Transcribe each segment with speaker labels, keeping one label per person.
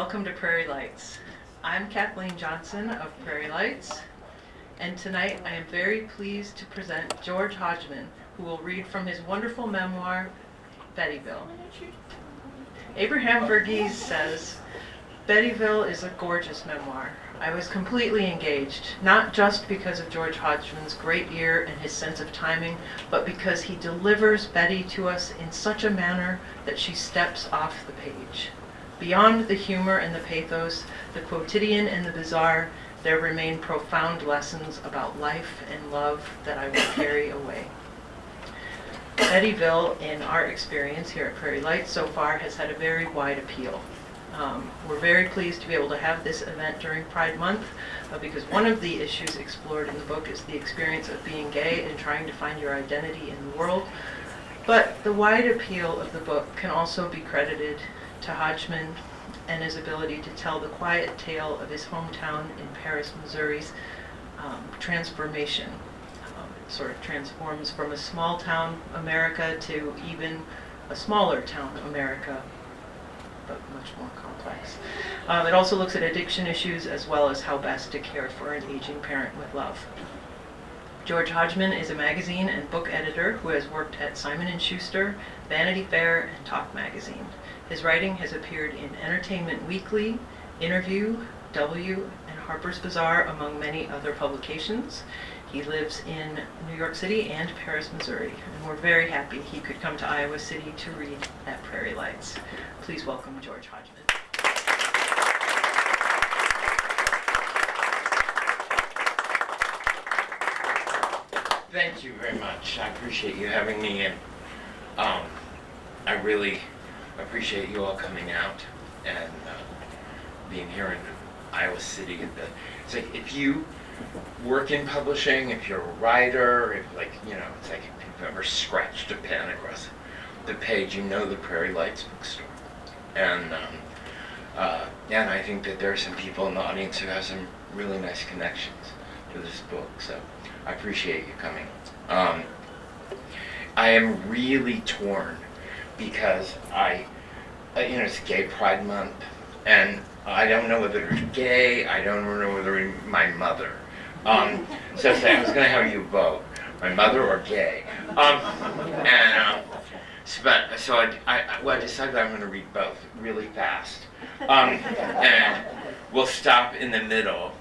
Speaker 1: Welcome to Prairie Lights. I'm Kathleen Johnson of Prairie Lights, and tonight I am very pleased to present George Hodgman, who will read from his wonderful memoir, Bettyville. Abraham Verghese says, Bettyville is a gorgeous memoir. I was completely engaged, not just because of George Hodgman's great ear and his sense of timing, but because he delivers Betty to us in such a manner that she steps off the page. Beyond the humor and the pathos, the quotidian and the bizarre, there remain profound lessons about life and love that I will carry away. Bettyville, in our experience here at Prairie Lights so far, has had a very wide appeal. We're very pleased to be able to have this event during Pride Month because one of the issues explored in the book is the experience of being gay and trying to find your identity in the world. But the wide appeal of the book can also be credited to Hodgman and his ability to tell the quiet tale of his hometown in Paris, Missouri's transformation. It sort of transforms from a small town America to even a smaller town America, but much more complex. It also looks at addiction issues as well as how best to care for an aging parent with love. George Hodgman is a magazine and book editor who has worked at Simon & Schuster, Vanity Fair, and Talk Magazine. His writing has appeared in Entertainment Weekly, Interview, W, and Harper's Bazaar, among many other publications. He lives in New York City and Paris, Missouri, and we're very happy he could come to Iowa City to read at Prairie Lights. Please welcome George Hodgman.
Speaker 2: Thank you very much. I appreciate you having me, and I really appreciate you all coming out and being here in Iowa City. It's like if you work in publishing, if you're a writer, it's like if you've ever scratched a pen across the page, you know the Prairie Lights bookstore. And I think that there are some people in the audience who have some really nice connections to this book, so I appreciate you coming. I am really torn because it's Gay Pride Month, and I don't know whether it's gay, I don't know whether it's my mother. So say I was going to have you vote, my mother or gay. So I decided that I'm going to read both really fast. And we'll stop in the middle.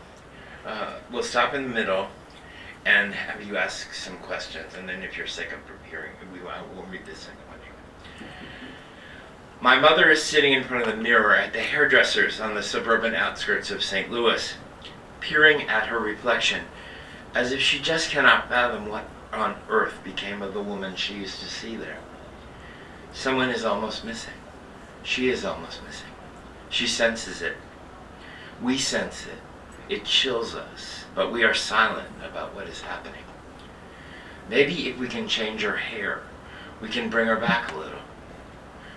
Speaker 2: And have you ask some questions, and then if you're sick of hearing, we'll read this second one. My mother is sitting in front of the mirror at the hairdresser's on the suburban outskirts of St. Louis, peering at her reflection, as if she just cannot fathom what on earth became of the woman she used to see there. Someone is almost missing. She is almost missing. She senses it. We sense it. It chills us, but we are silent about what is happening. Maybe if we can change her hair, we can bring her back a little.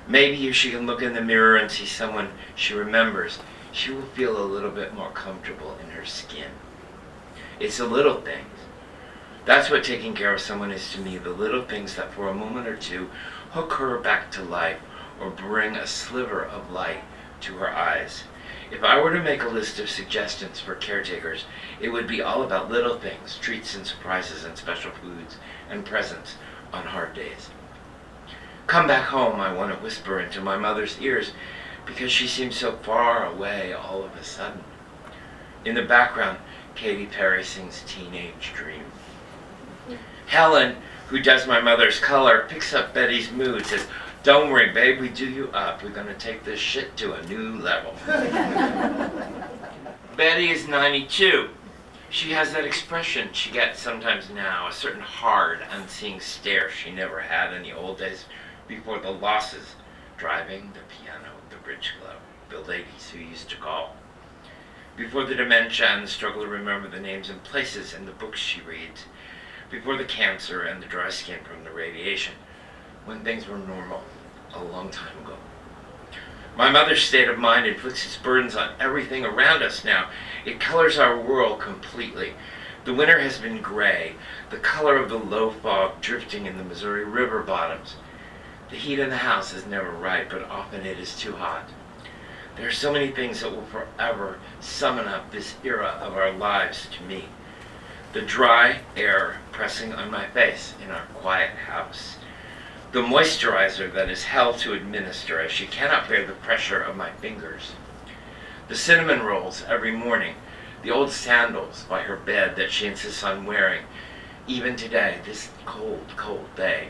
Speaker 2: Maybe if she can look in the mirror and see someone she remembers, she will feel a little bit more comfortable in her skin. It's the little things. That's what taking care of someone is to me, the little things that for a moment or two hook her back to life or bring a sliver of light to her eyes. If I were to make a list of suggestions for caretakers, it would be all about little things, treats and surprises and special foods and presents on hard days. Come back home, I want to whisper into my mother's ears because she seems so far away all of a sudden. In the background, Katy Perry sings Teenage Dream. Helen, who does my mother's color, picks up Betty's mood, says, "Don't worry, babe, we do you up. We're going to take this shit to a new level." Betty is 92. She has that expression she gets sometimes now, a certain hard, unseeing stare she never had in the old days before the losses, driving, the piano, the bridge club, the ladies who used to call. Before the dementia and the struggle to remember the names and places in the books she reads. Before the cancer and the dry skin from the radiation. When things were normal, a long time ago. My mother's state of mind inflicts its burdens on everything around us now. It colors our world completely. The winter has been gray, the color of the low fog drifting in the Missouri River bottoms. The heat in the house is never right, but often it is too hot. There are so many things that will forever summon up this era of our lives to me. The dry air pressing on my face in our quiet house. The moisturizer that is hell to administer as she cannot bear the pressure of my fingers. The cinnamon rolls every morning. The old sandals by her bed that she insists on wearing, even today, this cold, cold day.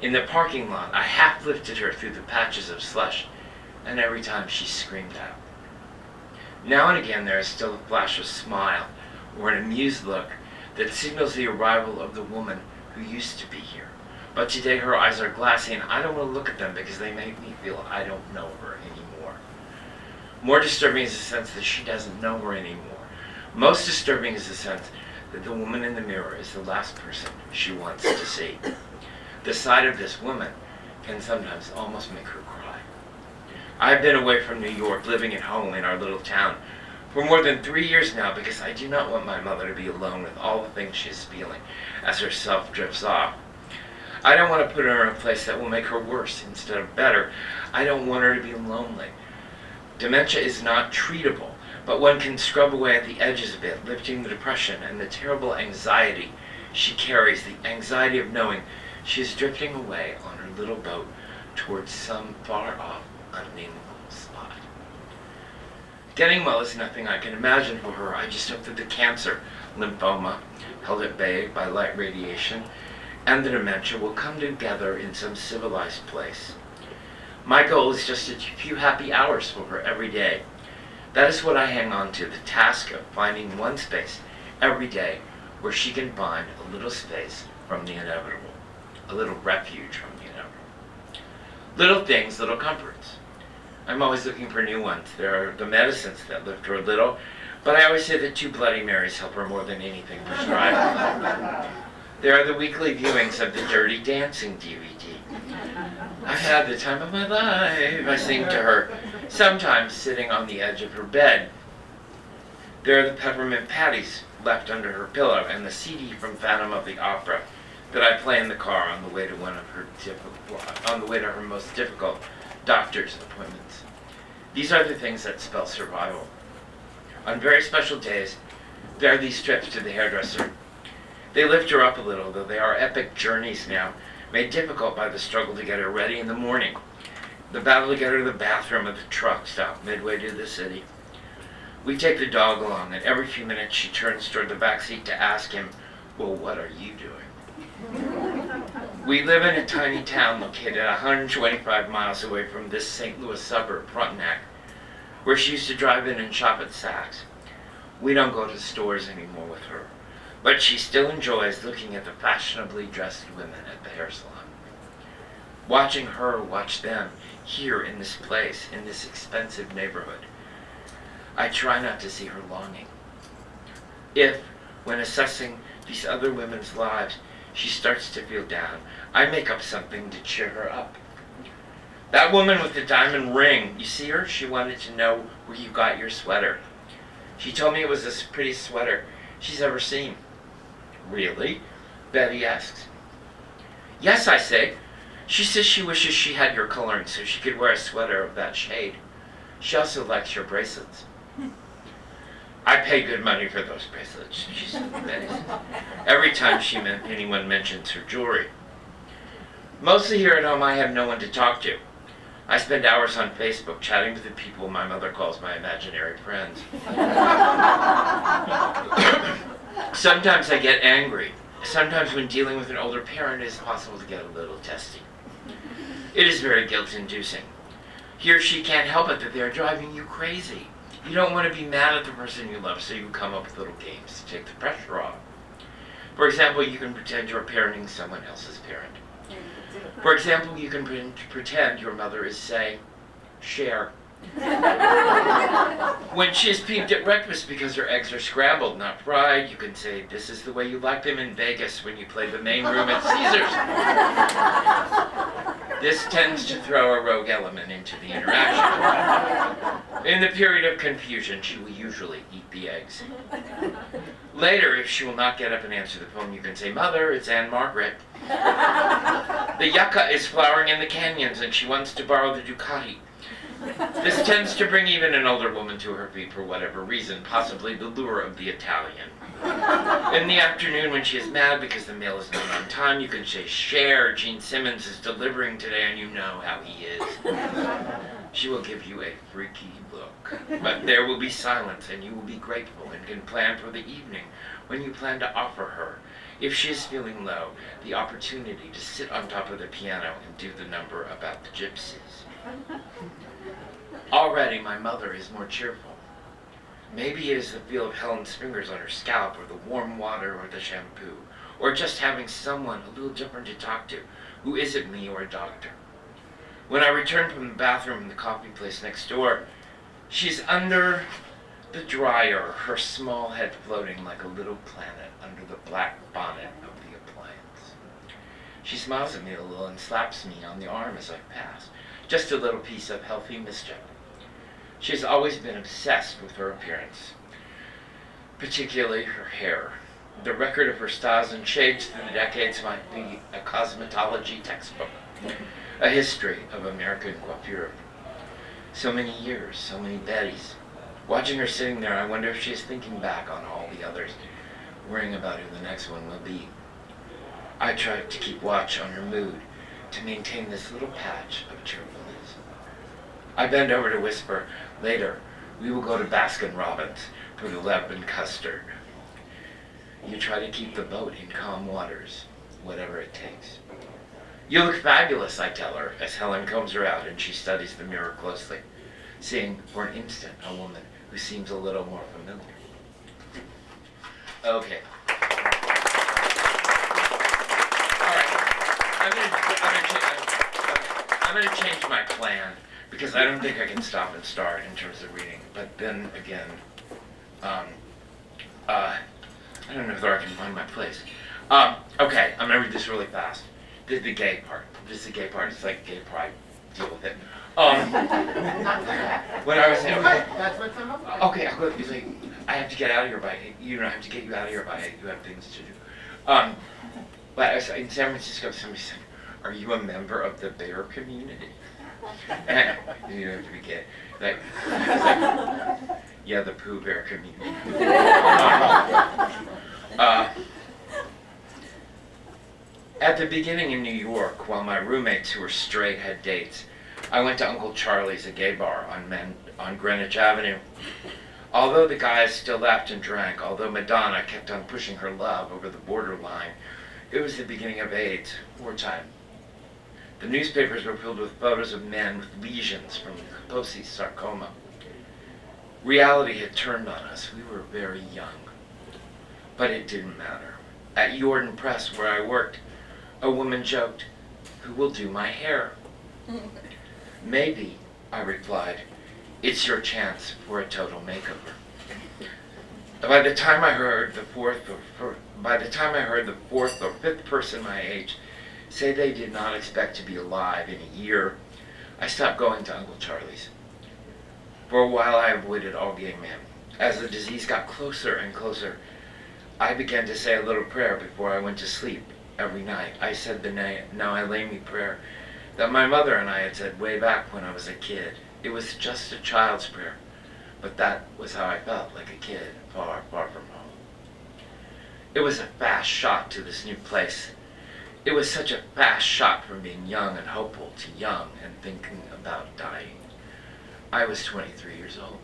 Speaker 2: In the parking lot, I half lifted her through the patches of slush, and every time she screamed out. Now and again there is still a flash of smile, or an amused look, that signals the arrival of the woman who used to be here. But today her eyes are glassy, and I don't want to look at them because they make me feel I don't know her anymore. More disturbing is the sense that she doesn't know her anymore. Most disturbing is the sense that the woman in the mirror is the last person she wants to see. The sight of this woman can sometimes almost make her cry. I've been away from New York, living at home in our little town, for more than 3 years now because I do not want my mother to be alone with all the things she is feeling as her self drifts off. I don't want to put her in a place that will make her worse instead of better. I don't want her to be lonely. Dementia is not treatable, but one can scrub away at the edges a bit, lifting the depression and the terrible anxiety she carries, the anxiety of knowing she is drifting away on her little boat towards some far-off, unnameable spot. Getting well is nothing I can imagine for her. I just hope that the cancer, lymphoma, held at bay by light radiation, and the dementia will come together in some civilized place. My goal is just a few happy hours for her every day. That is what I hang on to, the task of finding one space every day where she can find a little space from the inevitable, a little refuge from the inevitable. Little things, little comforts. I'm always looking for new ones. There are the medicines that lift her a little, but I always say that 2 Bloody Marys help her more than anything prescribed. There are the weekly viewings of the Dirty Dancing DVD. I've had the time of my life, I sing to her, sometimes sitting on the edge of her bed. There are the peppermint patties left under her pillow and the CD from Phantom of the Opera that I play in the car on the way to her most difficult doctor's appointments. These are the things that spell survival. On very special days, there are these trips to the hairdresser. They lift her up a little, though they are epic journeys now, made difficult by the struggle to get her ready in the morning, the battle to get her to the bathroom at the truck stop midway to the city. We take the dog along, and every few minutes she turns toward the back seat to ask him, "Well, what are you doing?" We live in a tiny town located 125 miles away from this St. Louis suburb, Frontenac, where she used to drive in and shop at Saks. We don't go to stores anymore with her, but she still enjoys looking at the fashionably dressed women at the hair salon. Watching her watch them here in this place, in this expensive neighborhood. I try not to see her longing. If, when assessing these other women's lives, she starts to feel down, I make up something to cheer her up. That woman with the diamond ring, you see her? She wanted to know where you got your sweater. She told me it was the prettiest sweater she's ever seen. Really? Betty asks. Yes, I say. She says she wishes she had your coloring so she could wear a sweater of that shade. She also likes your bracelets. I pay good money for those bracelets, she said. Betty says. Every time anyone mentions her jewelry. Mostly here at home I have no one to talk to. I spend hours on Facebook chatting with the people my mother calls my imaginary friends. Sometimes I get angry. Sometimes when dealing with an older parent it is possible to get a little testy. It is very guilt-inducing. He or she can't help it that they are driving you crazy. You don't want to be mad at the person you love, so you come up with little games to take the pressure off. For example, you can pretend you're parenting someone else's parent. For example, you can pretend your mother is, say, Cher. When she is peeved at breakfast because her eggs are scrambled, not fried, you can say, "This is the way you like them in Vegas when you play the main room at Caesars." This tends to throw a rogue element into the interaction. In the period of confusion, she will usually eat the eggs. Later, if she will not get up and answer the phone, you can say, "Mother, it's Anne Margaret. The yucca is flowering in the canyons and she wants to borrow the Ducati. This tends to bring even an older woman to her feet for whatever reason, possibly the lure of the Italian. In the afternoon, when she is mad because the mail is not on time, you can say, "Share, Gene Simmons is delivering today," and you know how he is. She will give you a freaky look, but there will be silence, and you will be grateful and can plan for the evening when you plan to offer her, if she is feeling low, the opportunity to sit on top of the piano and do the number about the gypsies. Already my mother is more cheerful. Maybe it is the feel of Helen's fingers on her scalp, or the warm water, or the shampoo, or just having someone a little different to talk to, who isn't me or a doctor. When I return from the bathroom in the coffee place next door, she's under the dryer, her small head floating like a little planet under the black bonnet of the appliance. She smiles at me a little and slaps me on the arm as I pass, just a little piece of healthy mischief. She has always been obsessed with her appearance, particularly her hair. The record of her styles and shades through the decades might be a cosmetology textbook, a history of American coiffure. So many years, so many Bettys. Watching her sitting there, I wonder if she is thinking back on all the others, worrying about who the next one will be. I try to keep watch on her mood, to maintain this little patch of cheerfulness. I bend over to whisper, "Later, we will go to Baskin-Robbins for the lemon custard." You try to keep the boat in calm waters, whatever it takes. "You look fabulous," I tell her, as Helen combs her out and she studies the mirror closely, seeing for an instant a woman who seems a little more familiar. Okay. All right. I'm going to change my plan, because I don't think I can stop and start in terms of reading. But then again, I don't know if I can find my place. Okay, I'm going to read this really fast. This is the gay part. It's like gay pride. Deal with it. When I was saying,
Speaker 3: That's what's on the book.
Speaker 2: okay, I'll go. He's like, "I have to get out of here by 8. You know, I have to get you out of here by 8. You have things to do." But I was, in San Francisco, somebody said, "Are you a member of the bear community?" And you don't have to be gay. Like, yeah, the Pooh Bear community. At the beginning in New York, while my roommates who were straight had dates, I went to Uncle Charlie's, a gay bar on Greenwich Avenue. Although the guys still laughed and drank, although Madonna kept on pushing her love over the borderline, it was the beginning of AIDS, wartime. The newspapers were filled with photos of men with lesions from Kaposi's sarcoma. Reality had turned on us. We were very young. But it didn't matter. At Jordan Press, where I worked, a woman joked, "Who will do my hair?" "Maybe," I replied, "it's your chance for a total makeover." By the time I heard the fourth or fifth person my age say they did not expect to be alive in a year, I stopped going to Uncle Charlie's. For a while I avoided all gay men. As the disease got closer and closer, I began to say a little prayer before I went to sleep every night. I said the "Now I lay me" prayer that my mother and I had said way back when I was a kid. It was just a child's prayer, but that was how I felt, like a kid, far, far from home. It was a fast shot to this new place. It was such a fast shot from being young and hopeful to young and thinking about dying. I was 23 years old.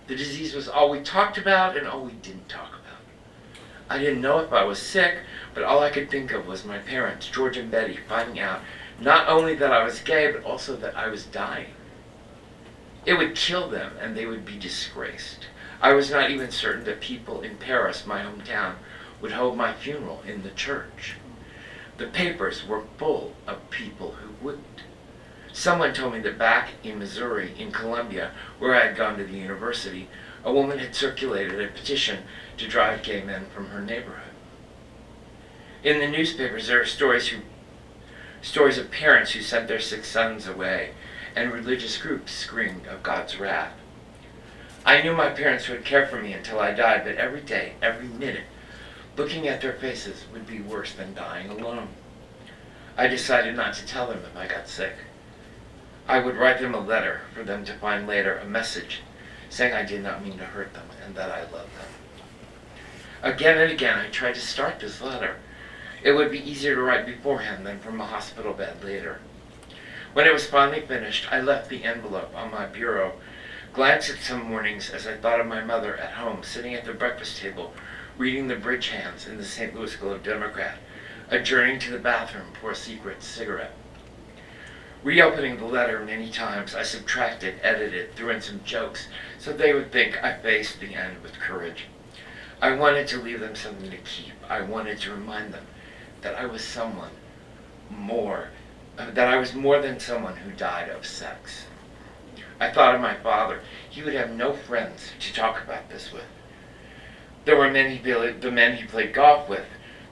Speaker 2: The disease was all we talked about and all we didn't talk about. I didn't know if I was sick, but all I could think of was my parents, George and Betty, finding out not only that I was gay, but also that I was dying. It would kill them, and they would be disgraced. I was not even certain that people in Paris, my hometown, would hold my funeral in the church. The papers were full of people who wouldn't. Someone told me that back in Missouri, in Columbia, where I had gone to the university, a woman had circulated a petition to drive gay men from her neighborhood. In the newspapers, there are stories of parents who sent their sick sons away, and religious groups screamed of God's wrath. I knew my parents would care for me until I died, but every day, every minute, looking at their faces would be worse than dying alone. I decided not to tell them if I got sick. I would write them a letter for them to find later, a message saying I did not mean to hurt them and that I loved them. Again and again I tried to start this letter. It would be easier to write beforehand than from a hospital bed later. When it was finally finished, I left the envelope on my bureau, glanced at some mornings as I thought of my mother at home, sitting at the breakfast table, reading the bridge hands in the St. Louis Globe-Democrat, adjourning to the bathroom for a secret cigarette. Reopening the letter many times, I subtracted, edited, threw in some jokes, so they would think I faced the end with courage. I wanted to leave them something to keep. I wanted to remind them that I was more than someone who died of sex. I thought of my father. He would have no friends to talk about this with. There were the men he played golf with,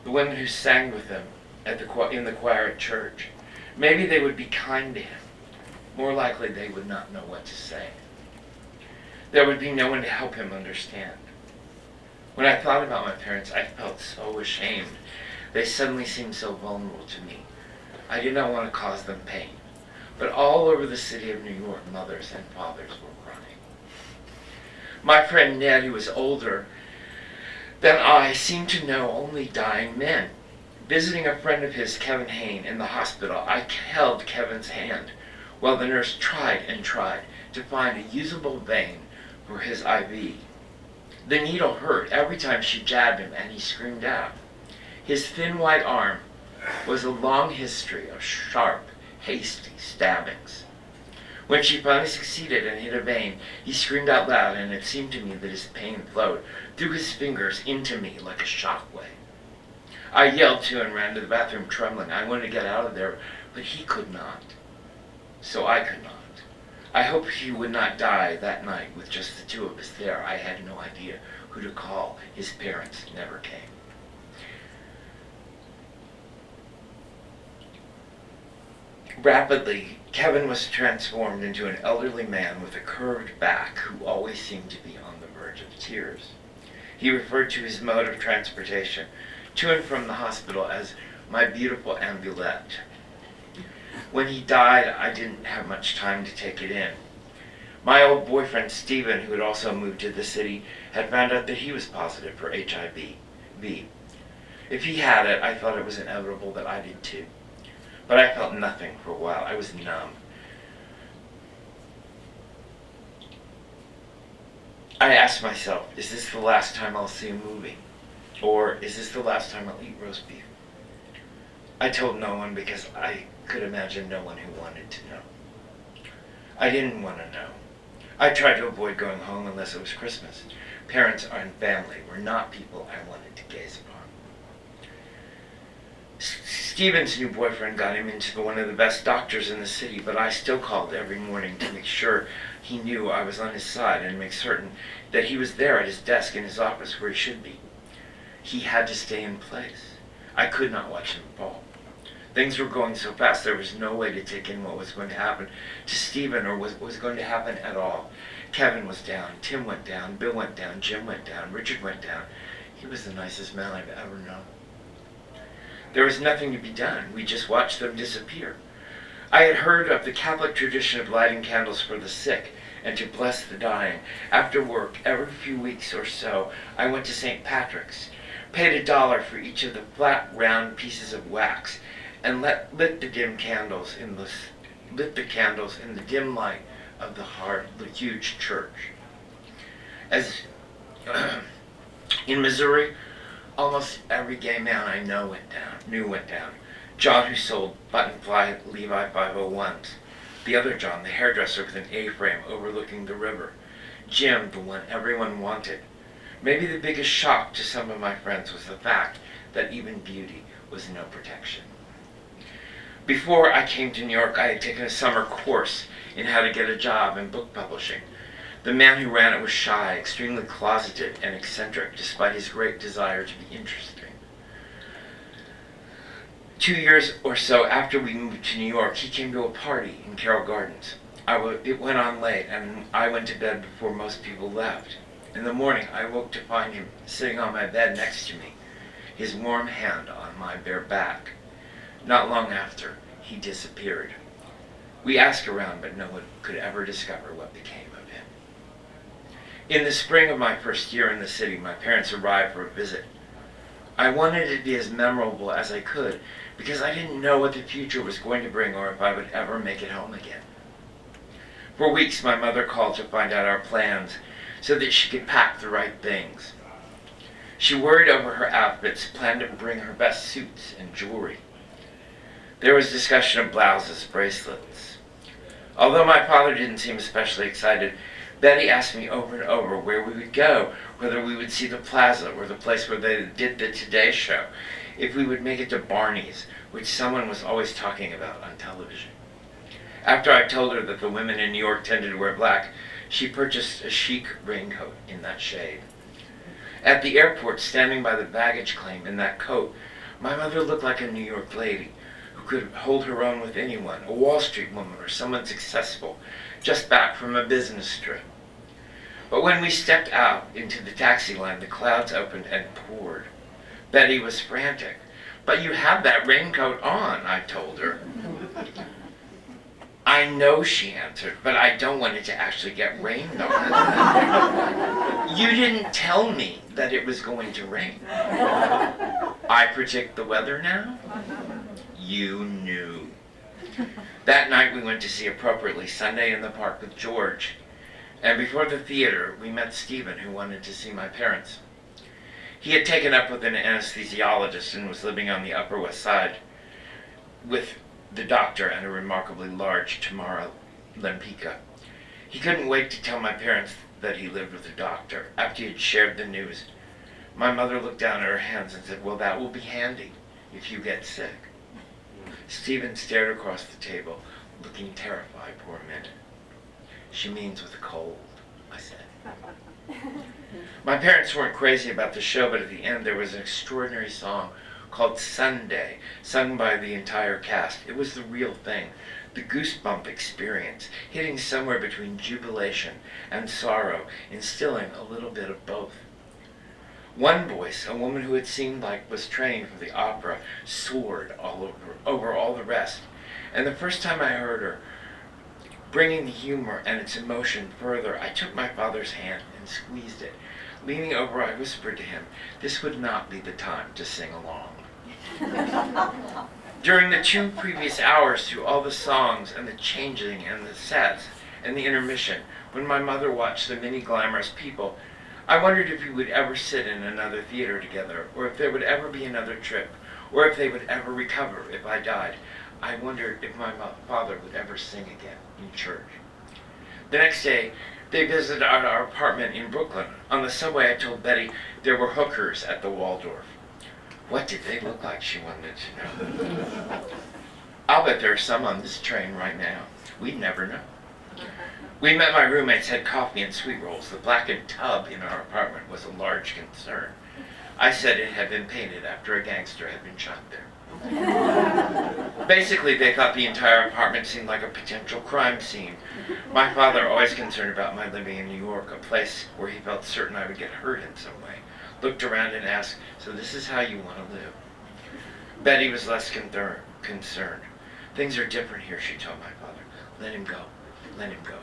Speaker 2: the women who sang with him in the choir at church. Maybe they would be kind to him. More likely they would not know what to say. There would be no one to help him understand. When I thought about my parents, I felt so ashamed. They suddenly seemed so vulnerable to me. I did not want to cause them pain. But all over the city of New York, mothers and fathers were crying. My friend Ned, who was older than I, seemed to know only dying men. Visiting a friend of his, Kevin Hain, in the hospital, I held Kevin's hand while the nurse tried and tried to find a usable vein for his IV. The needle hurt every time she jabbed him, and he screamed out. His thin white arm was a long history of sharp, hasty stabbings. When she finally succeeded and hit a vein, he screamed out loud, and it seemed to me that his pain flowed through his fingers into me like a shockwave. I yelled too and ran to the bathroom trembling. I wanted to get out of there, but he could not. So I could not. I hoped he would not die that night with just the two of us there. I had no idea who to call. His parents never came. Rapidly, Kevin was transformed into an elderly man with a curved back who always seemed to be on the verge of tears. He referred to his mode of transportation to and from the hospital as my beautiful ambulette. When he died, I didn't have much time to take it in. My old boyfriend, Stephen, who had also moved to the city, had found out that he was positive for HIV. If he had it, I thought it was inevitable that I did too. But I felt nothing for a while. I was numb. I asked myself, is this the last time I'll see a movie? Or is this the last time I'll eat roast beef? I told no one because I could imagine no one who wanted to know. I didn't want to know. I tried to avoid going home unless it was Christmas. Parents and family were not people I wanted to gaze upon. Stephen's new boyfriend got him into one of the best doctors in the city, but I still called every morning to make sure he knew I was on his side and make certain that he was there at his desk in his office where he should be. He had to stay in place. I could not watch him fall. Things were going so fast there was no way to take in what was going to happen to Stephen or what was going to happen at all. Kevin was down, Tim went down, Bill went down, Jim went down, Richard went down. He was the nicest man I've ever known. There was nothing to be done. We just watched them disappear. I had heard of the Catholic tradition of lighting candles for the sick and to bless the dying. After work, every few weeks or so, I went to St. Patrick's, paid $1 for each of the flat, round pieces of wax, and lit the candles in the dim light of the huge church. As in Missouri, almost every gay man I knew went down. John, who sold button-fly Levi 501s. The other John, the hairdresser with an A-frame overlooking the river. Jim, the one everyone wanted. Maybe the biggest shock to some of my friends was the fact that even beauty was no protection. Before I came to New York, I had taken a summer course in how to get a job in book publishing. The man who ran it was shy, extremely closeted, and eccentric, despite his great desire to be interesting. 2 years or so after we moved to New York, he came to a party in Carroll Gardens. It went on late, and I went to bed before most people left. In the morning, I woke to find him sitting on my bed next to me, his warm hand on my bare back. Not long after, he disappeared. We asked around, but no one could ever discover what became of him. In the spring of my first year in the city, my parents arrived for a visit. I wanted it to be as memorable as I could because I didn't know what the future was going to bring or if I would ever make it home again. For weeks, my mother called to find out our plans so that she could pack the right things. She worried over her outfits, planned to bring her best suits and jewelry. There was discussion of blouses, bracelets. Although my father didn't seem especially excited, Betty asked me over and over where we would go, whether we would see the plaza or the place where they did the Today Show, if we would make it to Barney's, which someone was always talking about on television. After I told her that the women in New York tended to wear black, she purchased a chic raincoat in that shade. At the airport, standing by the baggage claim in that coat, my mother looked like a New York lady who could hold her own with anyone, a Wall Street woman or someone successful, just back from a business trip. But when we stepped out into the taxi line, the clouds opened and poured. Betty was frantic. "But you have that raincoat on," I told her. "I know," she answered, "but I don't want it to actually get rained on." "You didn't tell me that it was going to rain." "I predict the weather now?" "You knew." That night we went to see Appropriately Sunday in the Park with George. And before the theater, we met Stephen, who wanted to see my parents. He had taken up with an anesthesiologist and was living on the Upper West Side with the doctor and a remarkably large Tamara Lempicka. He couldn't wait to tell my parents that he lived with the doctor. After he had shared the news, my mother looked down at her hands and said, "Well, that will be handy if you get sick." Stephen stared across the table, looking terrified for a minute. "She means with a cold," I said. My parents weren't crazy about the show, but at the end there was an extraordinary song called Sunday, sung by the entire cast. It was the real thing, the goosebump experience, hitting somewhere between jubilation and sorrow, instilling a little bit of both. One voice, a woman who it seemed like was trained for the opera, soared over all the rest. And the first time I heard her, bringing the humor and its emotion further, I took my father's hand and squeezed it. Leaning over, I whispered to him, this would not be the time to sing along. During the 2 previous hours, through all the songs and the changing and the sets and the intermission, when my mother watched the many glamorous people, I wondered if we would ever sit in another theater together, or if there would ever be another trip, or if they would ever recover if I died. I wondered if my father would ever sing again in church. The next day, they visited our apartment in Brooklyn. On the subway, I told Betty there were hookers at the Waldorf. What did they look like, she wanted to know. I'll bet there are some on this train right now. We'd never know. We met my roommates, had coffee and sweet rolls. The blackened tub in our apartment was a large concern. I said it had been painted after a gangster had been shot there. Basically, they thought the entire apartment seemed like a potential crime scene. My father, always concerned about my living in New York, a place where he felt certain I would get hurt in some way, looked around and asked, "So this is how you want to live?" Betty was less concerned. "Things are different here," she told my father. "Let him go. Let him go."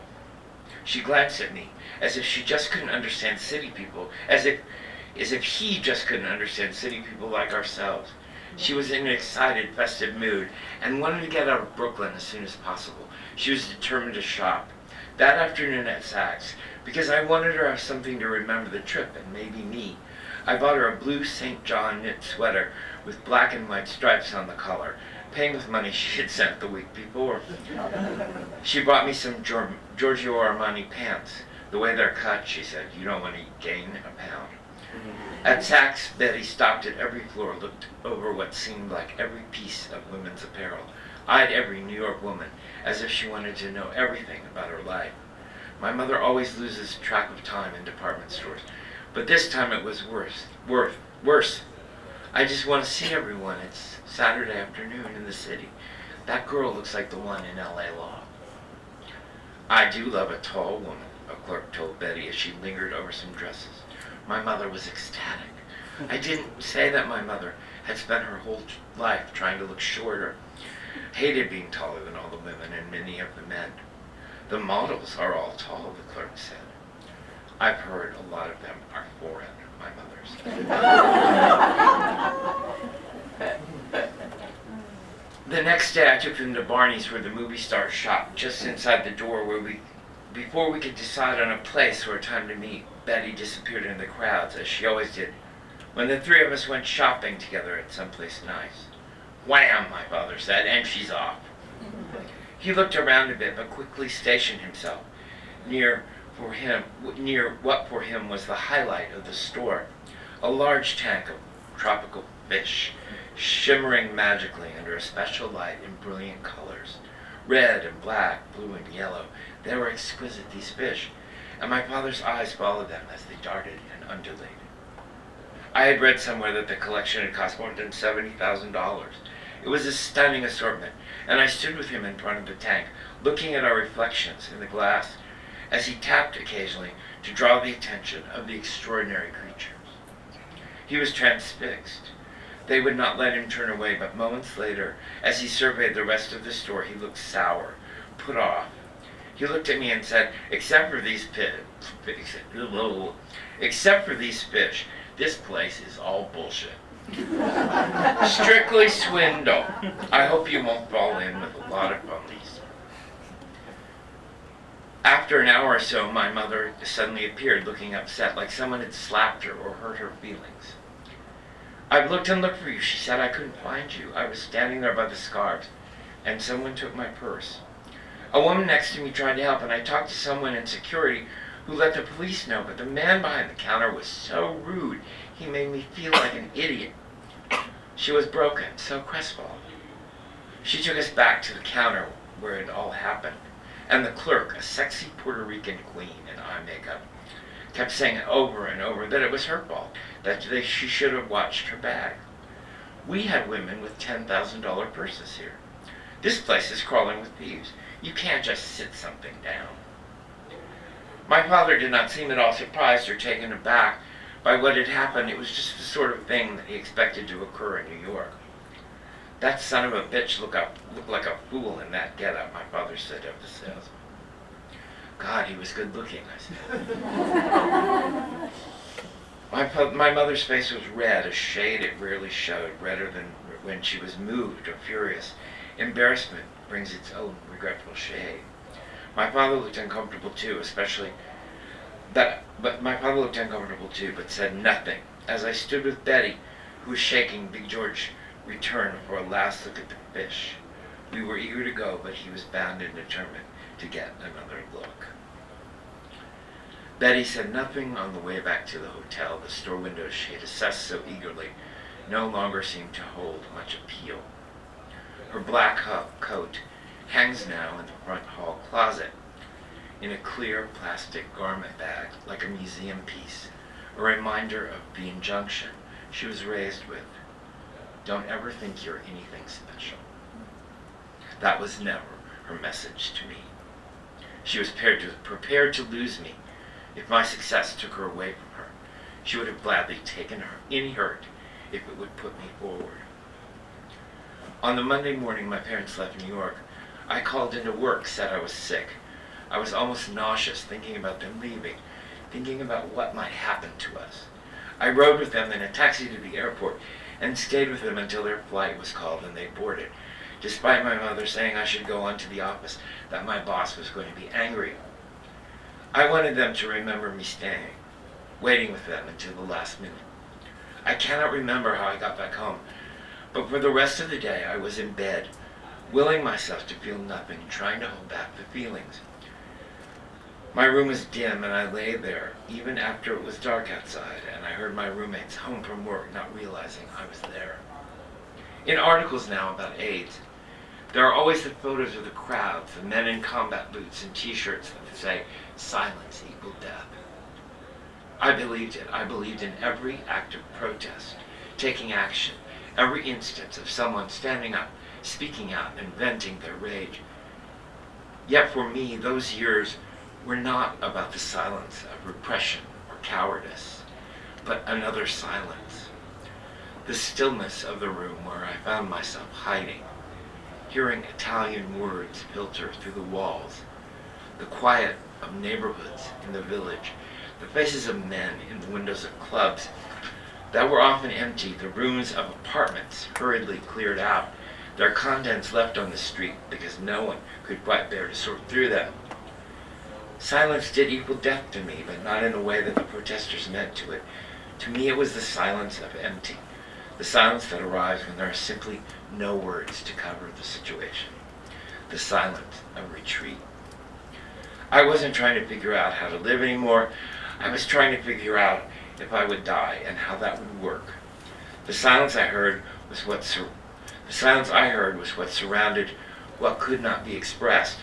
Speaker 2: She glanced at me, as if she just couldn't understand city people, as if he just couldn't understand city people like ourselves. She was in an excited, festive mood, and wanted to get out of Brooklyn as soon as possible. She was determined to shop. That afternoon at Saks, because I wanted her to have something to remember the trip, and maybe me, I bought her a blue St. John knit sweater with black and white stripes on the collar, paying with money she had sent the week before. She bought me some Giorgio Armani pants. The way they're cut, she said, you don't want to gain a pound. At Saks, Betty stopped at every floor, looked over what seemed like every piece of women's apparel, eyed every New York woman, as if she wanted to know everything about her life. My mother always loses track of time in department stores, but this time it was worse. I just want to see everyone. It's Saturday afternoon in the city. That girl looks like the one in LA Law. I do love a tall woman, a clerk told Betty as she lingered over some dresses. My mother was ecstatic. I didn't say that my mother had spent her whole life trying to look shorter. hated being taller than all the women and many of the men. The models are all tall, the clerk said. I've heard a lot of them are foreign, my mother said. The next day I took them to Barney's where the movie stars shop, just inside the door before we could decide on a place or a time to meet. Betty disappeared into the crowds, as she always did, when the three of us went shopping together at someplace nice. Wham, my father said, and she's off. He looked around a bit, but quickly stationed himself near what for him was the highlight of the store, a large tank of tropical fish, shimmering magically under a special light in brilliant colors. Red and black, blue and yellow. They were exquisite, these fish, and my father's eyes followed them as they darted and undulated. I had read somewhere that the collection had cost more than $70,000. It was a stunning assortment, and I stood with him in front of the tank, looking at our reflections in the glass, as he tapped occasionally to draw the attention of the extraordinary creatures. He was transfixed. They would not let him turn away, but moments later, as he surveyed the rest of the store, he looked sour, put off. He looked at me and said, except for these fish, this place is all bullshit. Strictly swindle. I hope you won't fall in with a lot of phonies. After an hour or so, my mother suddenly appeared, looking upset, like someone had slapped her or hurt her feelings. I've looked and looked for you, she said. I couldn't find you. I was standing there by the scarves, and someone took my purse. A woman next to me tried to help, and I talked to someone in security who let the police know, but the man behind the counter was so rude, he made me feel like an idiot. She was broken, so crestfallen. She took us back to the counter where it all happened, and the clerk, a sexy Puerto Rican queen in eye makeup, kept saying over and over that it was her fault, that she should have watched her bag. We had women with $10,000 purses here. This place is crawling with thieves. You can't just sit something down. My father did not seem at all surprised or taken aback by what had happened. It was just the sort of thing that he expected to occur in New York. That son of a bitch looked like a fool in that getup, my father said of the salesman. God, he was good looking, I said. My mother's face was red, a shade it rarely showed, redder than when she was moved or furious. Embarrassment brings its own regretful shade. My father looked uncomfortable too, but said nothing. As I stood with Betty, who was shaking, Big George returned for a last look at the fish. We were eager to go, but he was bound and determined to get another look. Betty said nothing on the way back to the hotel. The store windows she had assessed so eagerly no longer seemed to hold much appeal. Her black coat hangs now in the front hall closet in a clear plastic garment bag, like a museum piece, a reminder of the injunction she was raised with. Don't ever think you're anything special. That was never her message to me. She was prepared to lose me if my success took her away from her. She would have gladly taken any hurt if it would put me forward. On the Monday morning my parents left New York, I called into work, said I was sick. I was almost nauseous thinking about them leaving, thinking about what might happen to us. I rode with them in a taxi to the airport and stayed with them until their flight was called and they boarded, despite my mother saying I should go on to the office, that my boss was going to be angry. I wanted them to remember me staying, waiting with them until the last minute. I cannot remember how I got back home, but for the rest of the day I was in bed, willing myself to feel nothing, trying to hold back the feelings. My room was dim and I lay there, even after it was dark outside, and I heard my roommates home from work, not realizing I was there. In articles now about AIDS, there are always the photos of the crowds, the men in combat boots and t-shirts that say, "Silence equal death." I believed it. I believed in every act of protest, taking action, every instance of someone standing up, speaking out, and venting their rage. Yet for me, those years were not about the silence of repression or cowardice, but another silence. The stillness of the room where I found myself hiding. hearing Italian words filter through the walls, the quiet of neighborhoods in the village, the faces of men in the windows of clubs that were often empty, the rooms of apartments hurriedly cleared out, their contents left on the street because no one could quite bear to sort through them. Silence did equal death to me, but not in the way that the protesters meant to it. To me it was the silence of empty, the silence that arrives when there are simply no words to cover the situation, the silence of retreat. I wasn't trying to figure out how to live anymore. I was trying to figure out if I would die and how that would work. The silence I heard was what surrounded what could not be expressed.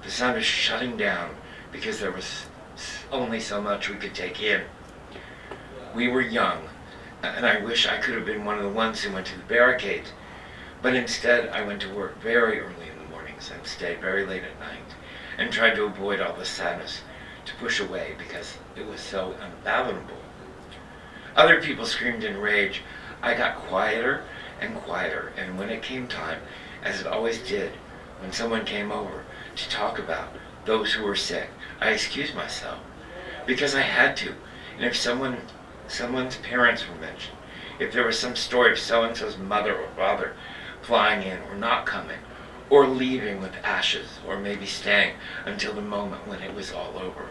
Speaker 2: The sound of shutting down because there was only so much we could take in. We were young, and I wish I could have been one of the ones who went to the barricades, but instead I went to work very early in the mornings and stayed very late at night and tried to avoid all the sadness, to push away because it was so unfathomable. Other people screamed in rage. I got quieter and quieter, and when it came time, as it always did, when someone came over to talk about those who were sick, I excused myself because I had to. And if someone's parents were mentioned, if there was some story of so-and-so's mother or father flying in or not coming, or leaving with ashes, or maybe staying until the moment when it was all over,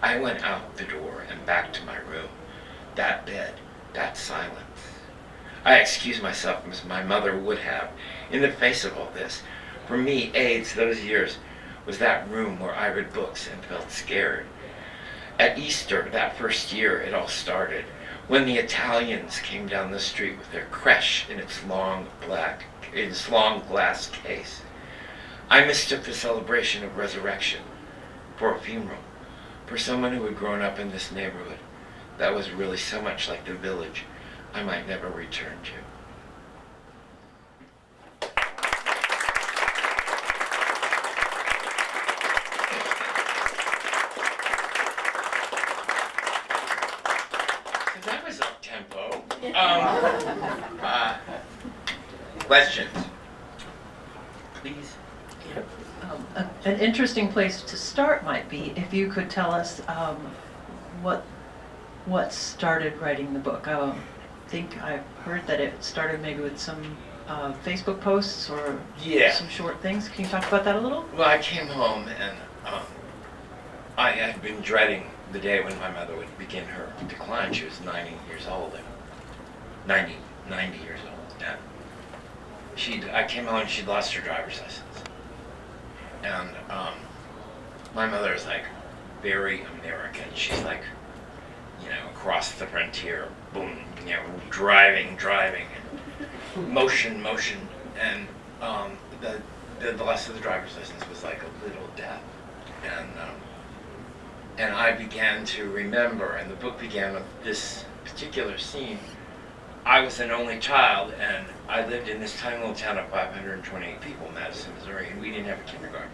Speaker 2: I went out the door and back to my room. That bed, that silence. I excused myself as my mother would have in the face of all this. For me, AIDS those years was that room where I read books and felt scared. At Easter, that first year, it all started, when the Italians came down the street with their creche in its long glass case. I mistook the celebration of resurrection for a funeral, for someone who had grown up in this neighborhood that was really so much like the village I might never return to. So that was up tempo. Questions? Please.
Speaker 1: An interesting place to start might be if you could tell us what started writing the book. I think I've heard that it started maybe with some Facebook posts or some short things. Can you talk about that a little?
Speaker 2: Well, I came home and I had been dreading the day when my mother would begin her decline. She was 90 years old. 90 years old. And I came home and she'd lost her driver's license. And my mother is like very American. She's like, across the frontier, boom, driving, and motion, and the loss of the driver's license was like a little death, and I began to remember, and the book began with this particular scene. I was an only child, and I lived in this tiny little town of 528 people, Madison, Missouri, and we didn't have a kindergarten.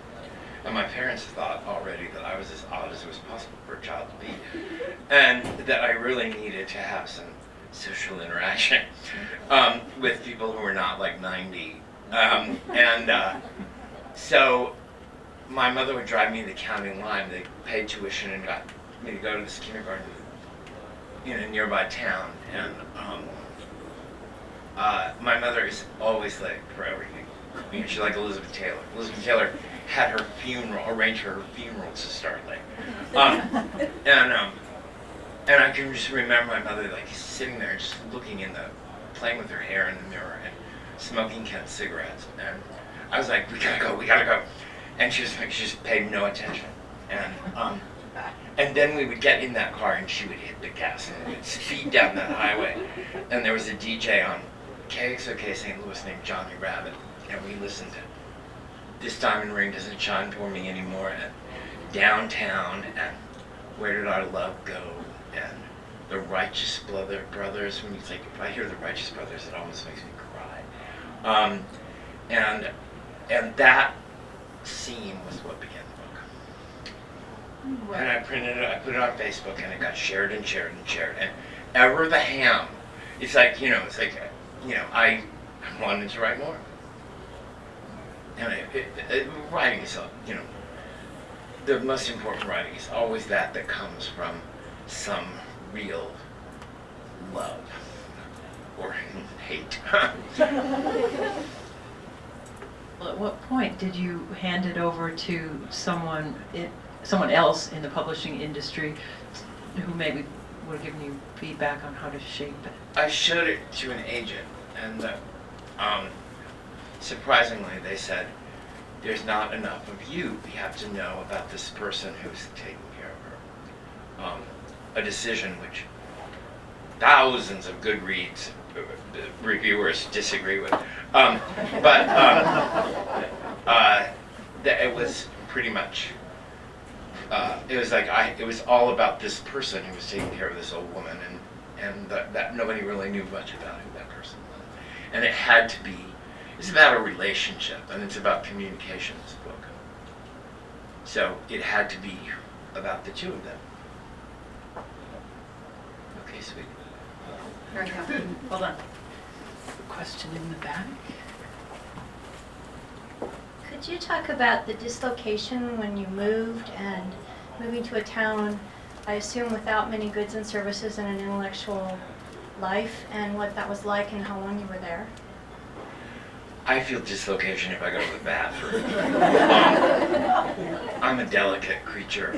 Speaker 2: And my parents thought already that I was as odd as it was possible for a child to be, and that I really needed to have some social interaction with people who were not like 90. So my mother would drive me to the county line. They paid tuition and got me to go to this kindergarten in a nearby town. And my mother is always late for everything. She's like Elizabeth Taylor. Elizabeth Taylor had her funeral, arranged for her funeral to start late. And I can just remember my mother like sitting there just looking playing with her hair in the mirror and smoking Kent cigarettes. And I was like, we gotta go. And she just paid no attention. And then we would get in that car and she would hit the gas and we would speed down that highway. And there was a DJ on KXOK St. Louis named Johnny Rabbit. And we listened to This Diamond Ring Doesn't Shine For Me Anymore, and Downtown, and Where Did Our Love Go, and The Righteous Brothers. When you think, if I hear The Righteous Brothers, it almost makes me cry. And that scene was what began the book. Right. And I printed it, I put it on Facebook, and it got shared and shared and shared. And ever the ham, I wanted to write more. And writing is, the most important writing is always that comes from some real love or hate.
Speaker 1: Well, at what point did you hand it over to someone else in the publishing industry who maybe would have given you feedback on how to shape it?
Speaker 2: I showed it to an agent, and surprisingly, they said, "There's not enough of you. We have to know about this person who's taking care of her." A decision which thousands of Goodreads reviewers disagree with, it was pretty much. It was like it was all about this person who was taking care of this old woman, and that nobody really knew much about who that person was. And it had to be. It's about a relationship, and it's about communication. This book. So it had to be about the two of them. Okay, sweet.
Speaker 3: There we go.
Speaker 1: Hold on. Question in the back.
Speaker 3: Could you talk about the dislocation when you moved and moving to a town, I assume without many goods and services and an intellectual life, and what that was like and how long you were there?
Speaker 2: I feel dislocation if I go to the bathroom. I'm a delicate creature.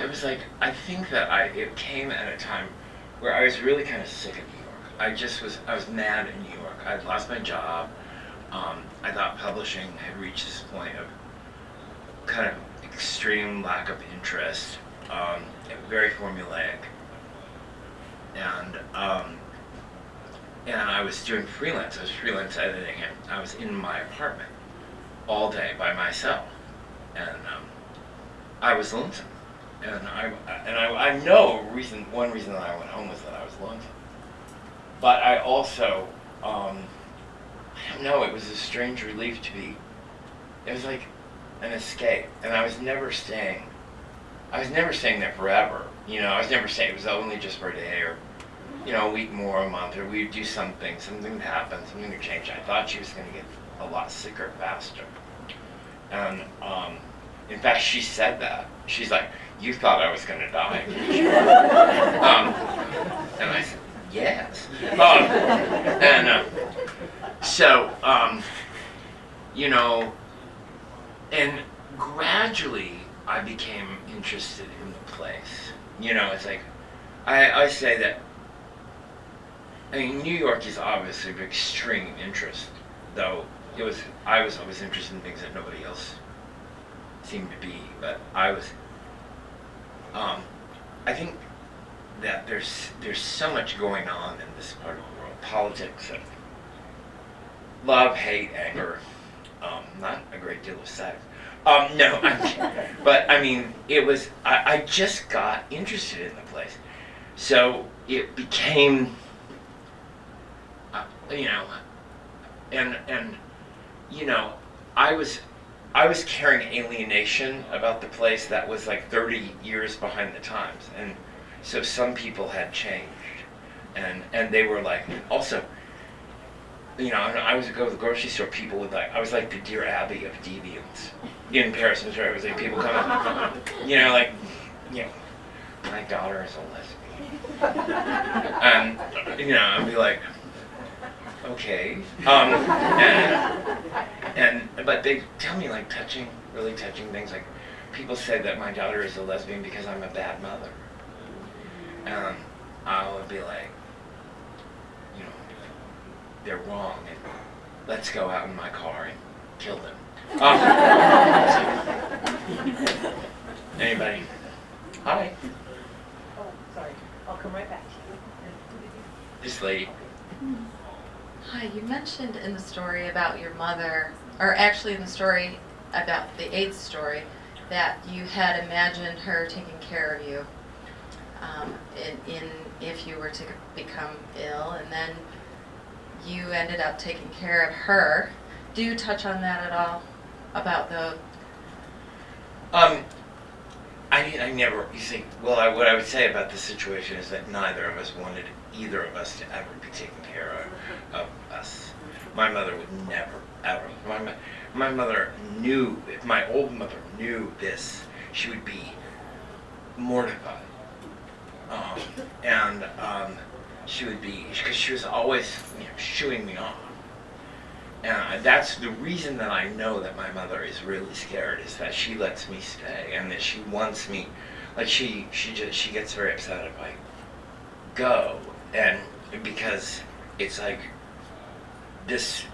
Speaker 2: It was like, I think that it came at a time where I was really kind of sick of New York. I was mad in New York. I'd lost my job. I thought publishing had reached this point of kind of extreme lack of interest, very formulaic. And I was doing freelance. I was freelance editing, and I was in my apartment all day by myself, and I was lonesome. And I know one reason that I went home was that I was lonesome. But I also, I don't know, it was a strange relief to be. It was like an escape, and I was never staying there forever. I was never staying. It was only just for a day or. A week more, a month, or we'd do something would happen, something would change. I thought she was going to get a lot sicker faster. And in fact, she said that. She's like, "You thought I was going to die." And I said, "Yes." And gradually I became interested in the place. It's like, I say that, New York is obviously of extreme interest, though I was always interested in things that nobody else seemed to be. But I think that there's so much going on in this part of the world. Politics of love, hate, anger, not a great deal of sex. No, but it was, I just got interested in the place. So it became, I was carrying alienation about the place that was like 30 years behind the times. And so some people had changed. And they were like, also, I was go to the grocery store, people would I was like the Dear Abby of deviants. In Paris, Missouri, it was like people coming, my daughter is a lesbian. And, I'd be like, okay. But they tell me really touching things, like people say that my daughter is a lesbian because I'm a bad mother. And I would be like, they're wrong, and let's go out in my car and kill them. Anybody? Hi.
Speaker 1: Oh, sorry. I'll come right back to you.
Speaker 2: This lady.
Speaker 4: Hi, you mentioned in the story about your mother, or actually in the story about the AIDS story, that you had imagined her taking care of you if you were to become ill, and then you ended up taking care of her. Do you touch on that at all? About the...
Speaker 2: I never, you see, what I would say about the situation is that neither of us wanted either of us to ever be taking care of us. My mother would never, ever. My mother knew, if my old mother knew this, she would be mortified. She would be, because she was always, shooing me off. And that's the reason that I know that my mother is really scared, is that she lets me stay and that she wants me, like she gets very upset if I go, and because it's like this,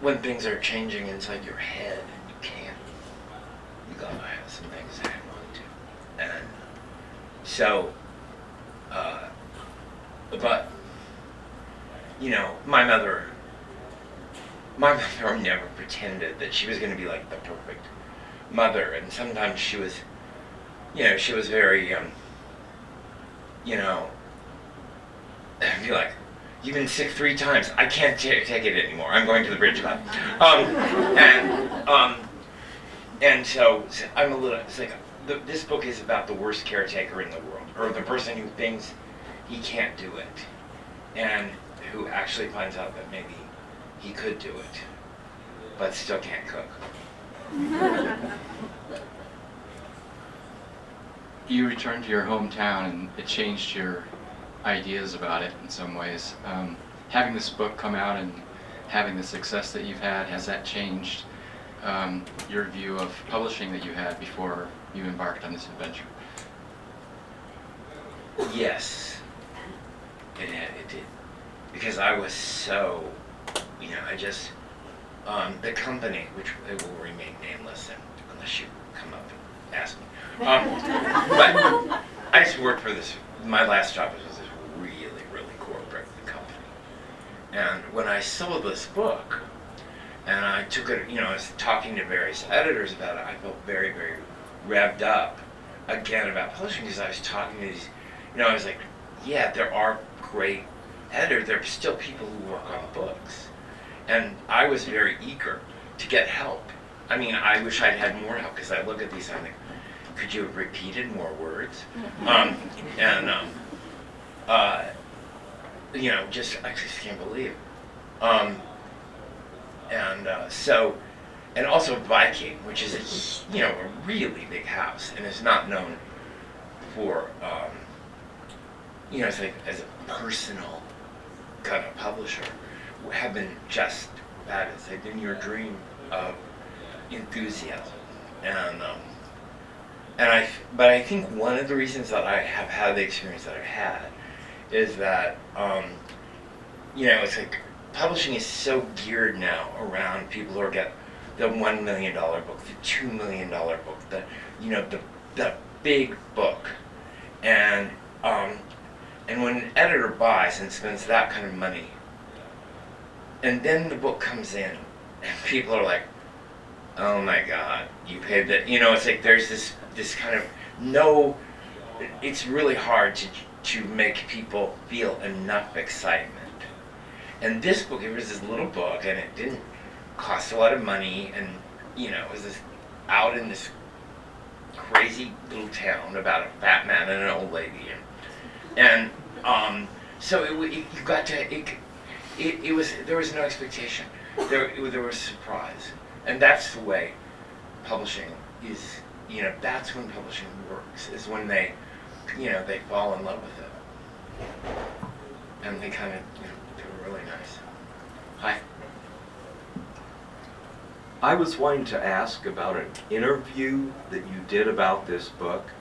Speaker 2: when things are changing inside your head, you gotta have some things to hang on to. And so, but, my mother never pretended that she was going to be like the perfect mother, and sometimes she was, she was very, I'd be like, you've been sick 3 times, I can't take it anymore, I'm going to the bridge club. And so I'm a little, it's like, this book is about the worst caretaker in the world, or the person who thinks he can't do it, and who actually finds out that maybe he could do it, but still can't cook.
Speaker 5: You returned to your hometown and it changed your ideas about it in some ways. Having this book come out and having the success that you've had, has that changed your view of publishing that you had before you embarked on this adventure?
Speaker 2: Yes, it did. Because I was so, I just, the company, which it will remain nameless unless you come up and ask me. But I just worked for this, my last job was this really, really corporate company. And when I sold this book, and I took it, I was talking to various editors about it, I felt very, very revved up again about publishing, because I was talking to these, I was like, yeah, there are great editors, there are still people who work on books. And I was very eager to get help. I mean, I wish I'd had more help, because I look at these and I think, could you have repeated more words? Just, I just can't believe. And also Viking, which is a really big house, and is not known for, it's like as a personal kind of publisher, have been just that. It's like in your dream of enthusiasm, but I think one of the reasons that I have had the experience that I've had is that, it's like publishing is so geared now around people who get the $1 million book, the $2 million book, the big book, and when an editor buys and spends that kind of money, and then the book comes in, and people are like, oh my God, you paid that, it's like there's this kind of it's really hard to make people feel enough excitement. And this book, it was this little book, and it didn't cost a lot of money, and it was out in this crazy little town about a fat man and an old lady, so you got to, it was, there was no expectation, there was surprise, and that's the way publishing is, that's when publishing works, is when they fall in love with it, and they kind of, they were really nice. Hi.
Speaker 6: I was wanting to ask about an interview that you did about this book.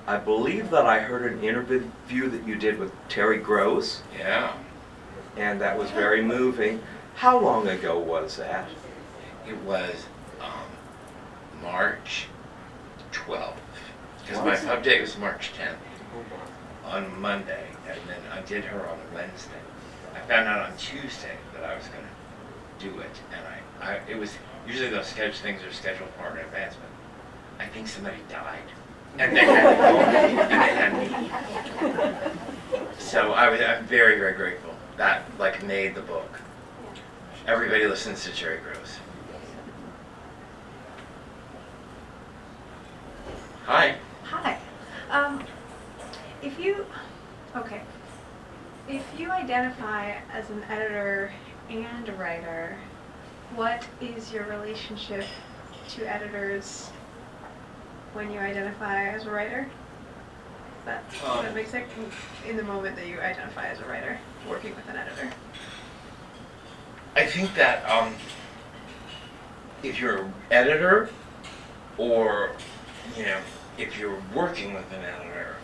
Speaker 6: I believe that I heard an interview that you did with Terry Gross,
Speaker 2: Yeah.
Speaker 6: and that was very moving. How long ago was that?
Speaker 2: It was March 12th, because my pub date was March 10th on Monday, and then I did her on Wednesday. I found out on Tuesday that I was going to do it, and it was, usually those things are scheduled far in advance, but I think somebody died, and they had me. So I'm very, very grateful. That made the book. Everybody listens to Terry Gross. Hi.
Speaker 7: Hi. Okay. If you identify as an editor and a writer, what is your relationship to editors when you identify as a writer? That makes sense in the moment that you identify as a writer, working with an editor.
Speaker 2: I think that if you're an editor, or if you're working with an editor,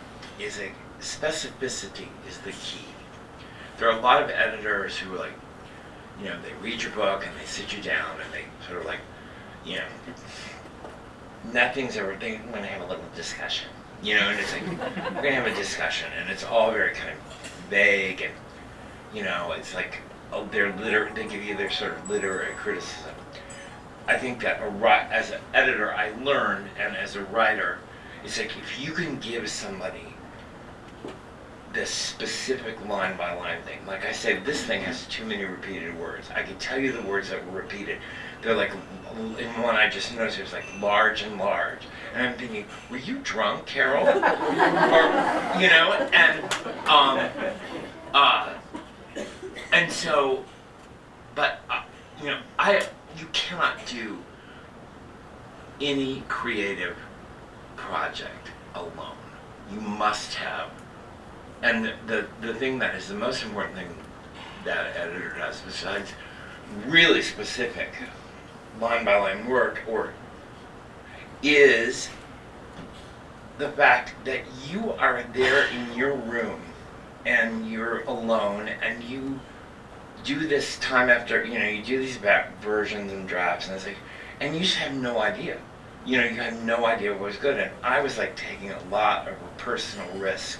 Speaker 2: specificity is the key. There are a lot of editors who are like, they read your book and they sit you down and they sort of like, nothing's ever, they want to have a little discussion, and it's like, we're going to have a discussion, and it's all very kind of vague, and, it's like, they give you their sort of literary criticism. I think that as an editor, I learned, and as a writer, it's like, if you can give somebody this specific line-by-line thing. Like I said, this thing has too many repeated words. I can tell you the words that were repeated. They're like, in one I just noticed, it was like large and large. And I'm thinking, were you drunk, Carol? And so, but, you cannot do any creative project alone. You must have. And the thing that is the most important thing that an editor does, besides really specific line-by-line work, is the fact that you are there in your room and you're alone and you do this time after, you do these back versions and drafts, and it's like, and you just have no idea. You have no idea what was good. And I was like taking a lot of personal risks.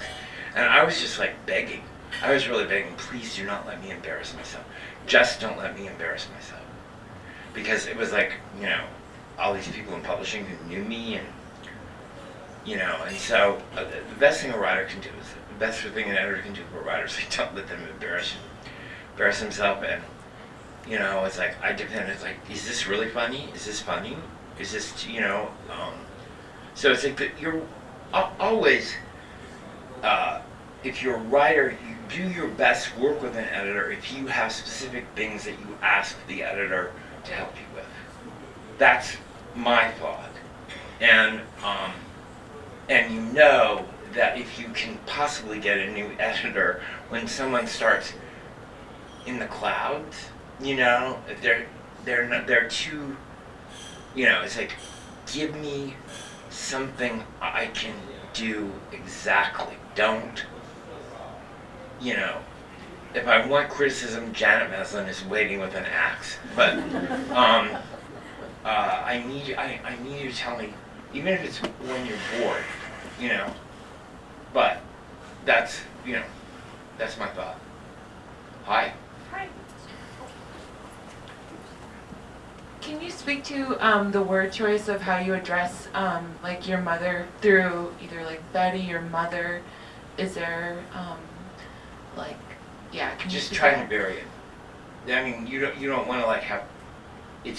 Speaker 2: And I was just like begging. I was really begging, please do not let me embarrass myself. Just don't let me embarrass myself. Because it was like, all these people in publishing who knew me, and, and so the best thing a writer can do is, the best thing an editor can do for a writer is don't let them embarrass himself. And, it's like, I depend, it's like, is this really funny? Is this funny? Is this, so it's like that you're always, if you're a writer, you do your best work with an editor if you have specific things that you ask the editor to help you with. That's my thought. And that if you can possibly get a new editor when someone starts in the clouds, if they're too, it's like, give me something I can do exactly. Don't, if I want criticism, Janet Maslin is waiting with an axe. But I need you to tell me, even if it's when you're bored, But that's that's my thought. Hi.
Speaker 8: Hi. Can you speak to the word choice of how you address like your mother through either like Betty or mother? Is there can you
Speaker 2: Just try to bury it. I mean, you don't want to like have. It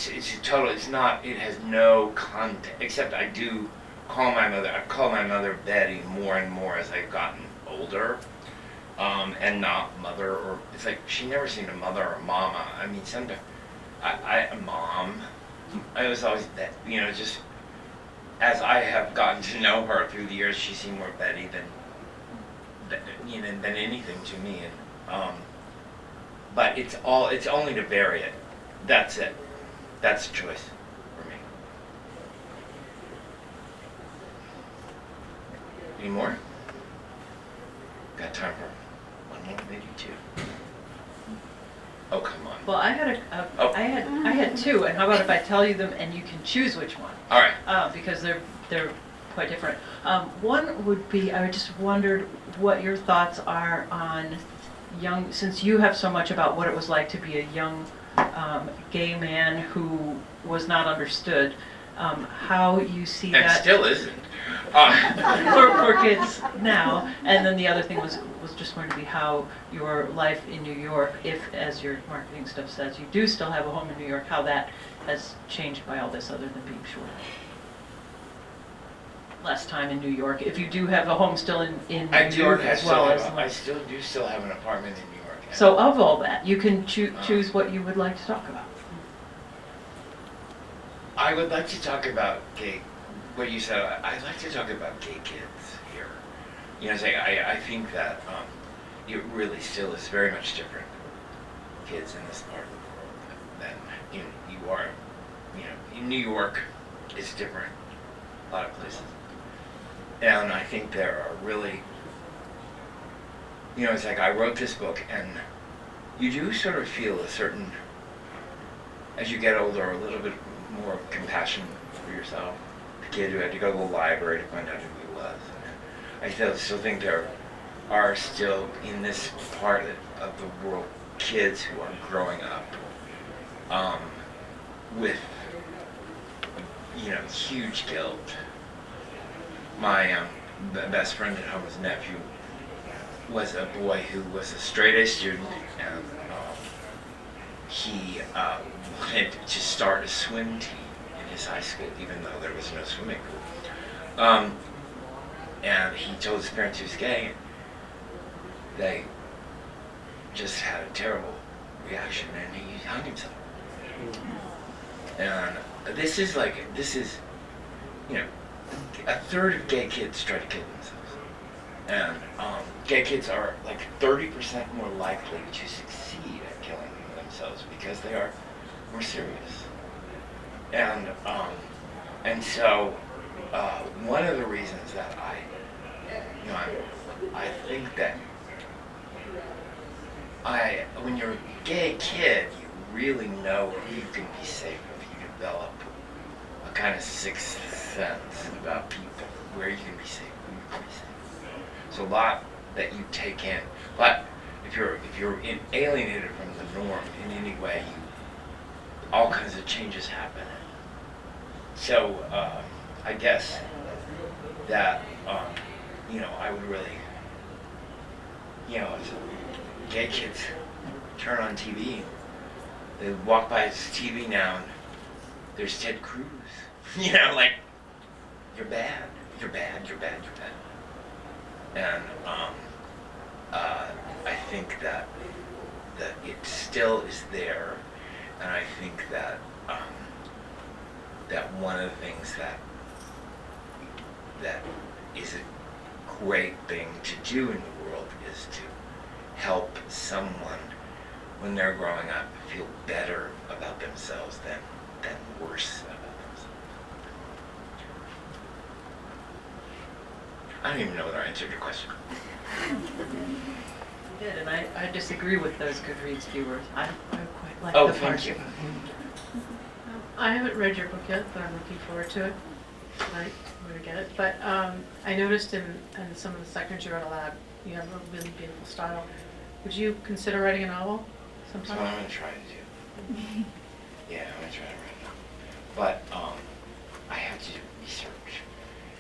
Speaker 2: has no content, except I do call my mother. I've called my mother Betty more and more as I've gotten older, and not mother, or it's like she never seemed a mother or mama. I mean, sometimes a mom. I was always that, just as I have gotten to know her through the years, she seemed more Betty than anything to me. And but it's only to bury it. That's it. That's the choice for me. Any more? Got time for one more, maybe two. Oh, come on.
Speaker 1: Well, I had two, and how about if I tell you them and you can choose which one?
Speaker 2: All right.
Speaker 1: Because they're quite different. One would be, I just wondered what your thoughts are on since you have so much about what it was like to be a young gay man who was not understood, how you see
Speaker 2: and
Speaker 1: that.
Speaker 2: Still isn't.
Speaker 1: For kids now. And then the other thing was just going to be how your life in New York, if, as your marketing stuff says, you do still have a home in New York, how that has changed by all this other than being short. less time in New York, if you do have a home still in
Speaker 2: I
Speaker 1: New
Speaker 2: do
Speaker 1: York
Speaker 2: have
Speaker 1: as well as.
Speaker 2: I still have an apartment in New York. and-
Speaker 1: So of all that, you can choose what you would like to talk about.
Speaker 2: I would like to talk about what you said. I'd like to talk about gay kids here. You know, I think that it really still is very much different kids in this part of the world than you are. You know, in New York, it's different. A lot of places. And I think there are really, you know, it's like I wrote this book and you do sort of feel a certain, as you get older, a little bit more compassion for yourself. The kid who had to go to the library to find out who he was. I still think there are still in this part of the world kids who are growing up with, you know, huge guilt. My best friend at home's nephew was a boy who was a straight-A student, and he wanted to start a swim team in his high school, even though there was no swimming pool. And he told his parents he was gay. They just had a terrible reaction, and he hung himself. And this is, you know, a third of gay kids try to kill themselves. And gay kids are like 30% more likely to succeed at killing themselves because they are more serious. And so one of the reasons that I think that when you're a gay kid, you really know who you can be safe with. You develop a kind of sixth sense about people, where you can be safe, who you can be safe. So a lot that you take in, but if you're alienated from the norm in any way, all kinds of changes happen. So I guess that you know, I would really, you know, gay kids turn on TV. They walk by this TV now, and there's Ted Cruz. You know, like, you're bad, you're bad, you're bad, you're bad. And I think that it still is there, and I think that that one of the things that is a great thing to do in the world is to help someone when they're growing up feel better about themselves than worse about themselves. I don't even know whether I answered your question.
Speaker 1: You did, and I disagree with those Goodreads viewers. I quite like
Speaker 2: Oh,
Speaker 1: the
Speaker 2: thank
Speaker 1: part.
Speaker 2: you.
Speaker 9: I haven't read your book yet, but I'm looking forward to it. Tonight, I'm going to get it. But I noticed in some of the sections you wrote aloud, you have a really beautiful style. Would you consider writing a novel
Speaker 2: That's
Speaker 9: sometime?
Speaker 2: what I'm going to try to do. Yeah, I'm going to try to write it. But I have to do research,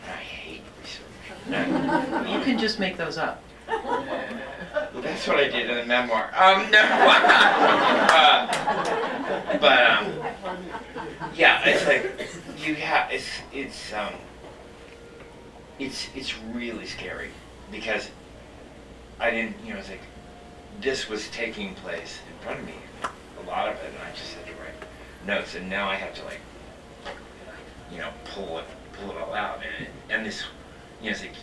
Speaker 2: and I hate research.
Speaker 1: You can just make those up.
Speaker 2: Well, that's what I did in the memoir. No. Yeah, it's like you have. It's really scary because I didn't. You know, it's like this was taking place in front of me, a lot of it, and I just had to write notes, and now I have to, like, you know, pull it all out, and this, you know, it's like,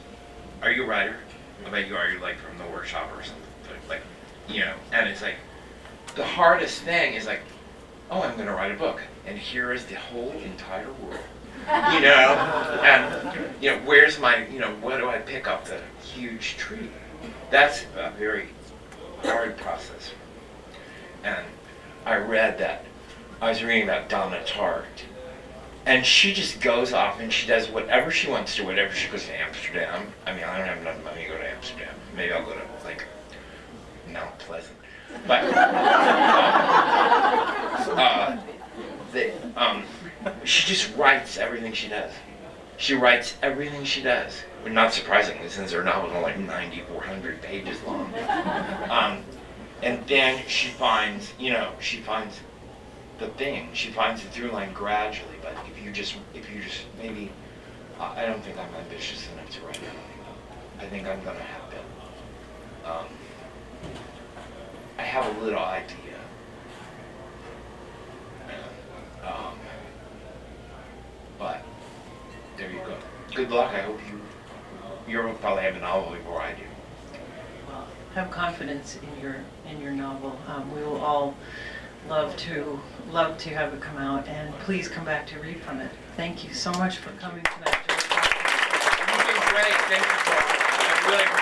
Speaker 2: are you a writer? I bet you are. You're like from the workshop or something, like, you know, and it's like the hardest thing is like, oh, I'm going to write a book, and here is the whole entire world, you know, and you know, where's my, you know, what do I pick up the huge tree? That's a very hard process. And I was reading about Donna Tartt, and she just goes off and she does whatever she wants to, whatever she goes to Amsterdam. I mean, I don't have enough money to go to Amsterdam. Maybe I'll go to, like, Mount Pleasant. But she just writes everything she does. She writes everything she does. But not surprisingly, since her novels are like 9,400 pages long. And then she finds the thing. She finds the through line gradually. But if you just maybe I don't think I'm ambitious enough to write anything. I think I'm gonna have to. I have a little idea. But there you go. Good luck. I hope you'll probably have a novel before I do.
Speaker 1: Well, have confidence in your novel. We will all love to have it come out, and please come back to read from it. Thank you so much for coming tonight, George Hodgman.
Speaker 2: You've been great. Thank you, Paul. I really appreciate it.